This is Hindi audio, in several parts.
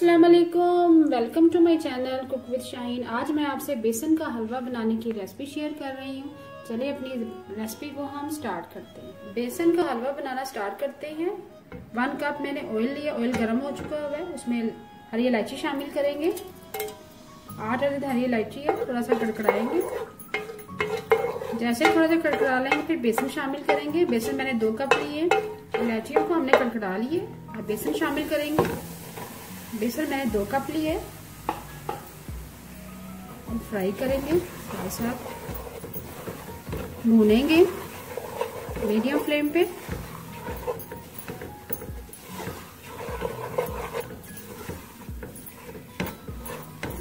अस्सलाम वालेकुम, welcome to my channel cook with Shaheen. आज मैं आपसे बेसन का हलवा बनाने की रेसिपी शेयर कर रही हूँ। चलिए अपनी रेसिपी को हम स्टार्ट करते हैं। बेसन का हलवा बनाना स्टार्ट करते हैं। 1 कप मैंने ऑयल लिया, ऑयल गर्म हो चुका हुआ है। उसमें हरी इलायची शामिल करेंगे। 8 अदद हरी इलायची है, थोड़ा सा कड़कड़ाएंगे। जैसे थोड़ा सा कड़कड़ा लेंगे फिर बेसन शामिल करेंगे। बेसन मैंने 2 कप लिए, इलायचियों को हमने कड़कड़ा लिए। अब बेसन शामिल करेंगे। बेसन मैंने 2 कप लिए और फ्राई करेंगे, थोड़ा सा भूनेंगे मीडियम फ्लेम पे।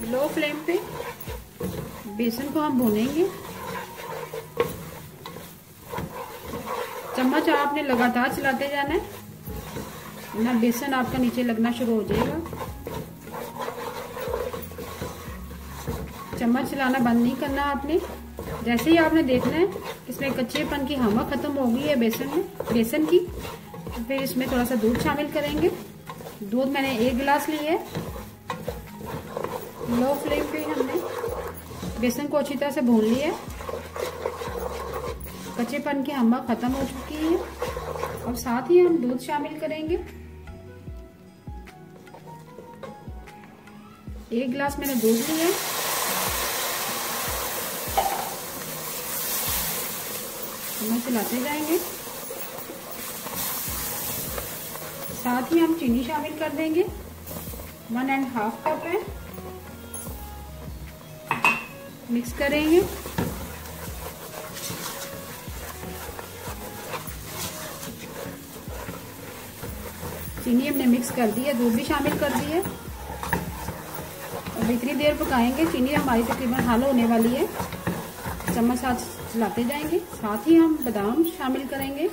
लो फ्लेम पे बेसन को हम भूनेंगे। चम्मच आपने लगातार चलाते जाना है, ना बेसन आपका नीचे लगना शुरू हो जाएगा। चम्मच चलाना बंद नहीं करना आपने। जैसे ही आपने देखना है इसमें कच्चेपन की हवा खत्म हो गई है बेसन की, तो फिर इसमें थोड़ा सा दूध शामिल करेंगे। दूध मैंने 1 गिलास ली है। लो फ्लेम पे हमने बेसन को अच्छी तरह से भून लिया है। कच्चेपन की हवा खत्म हो चुकी है। और साथ ही हम दूध शामिल करेंगे। 1 गिलास मैंने दूध लिया है। हम चलाते जाएंगे। साथ ही हम चीनी शामिल कर देंगे। 1.5 कप है। मिक्स करेंगे। चीनी हमने मिक्स कर दी है, दूध भी शामिल कर दी है। अब इतनी देर पकाएंगे। चीनी हमारी तकरीबन हाल होने वाली है। चम्मच साथ चलाते जाएंगे। साथ ही हम बादाम शामिल करेंगे।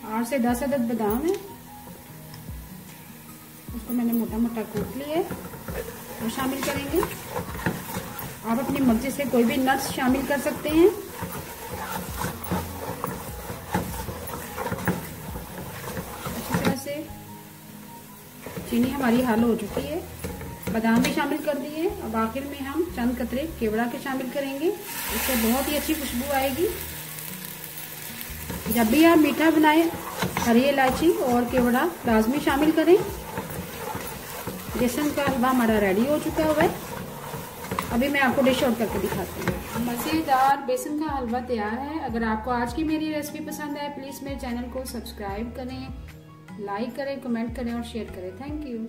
8 से 10 अदद बादाम है। उसको मैंने मोटा मोटा कूट लिया है, वो शामिल करेंगे। आप अपनी मर्जी से कोई भी नट्स शामिल कर सकते हैं। अच्छी तरह से चीनी हमारी हाल हो चुकी है। बादाम भी शामिल कर दिए। अब आखिर में हम चंद कतरे केवड़ा के शामिल करेंगे। इससे बहुत ही अच्छी खुशबू आएगी। जब भी आप मीठा बनाएं हरी इलायची और केवड़ा लाजमी शामिल करें। बेसन का हलवा हमारा रेडी हो चुका हुआ है। अभी मैं आपको डिश आउट करके दिखाती हूँ। मज़ेदार बेसन का हलवा तैयार है। अगर आपको आज की मेरी रेसिपी पसंद है प्लीज़ मेरे चैनल को सब्सक्राइब करें, लाइक करें, कमेंट करें और शेयर करें। Thank you.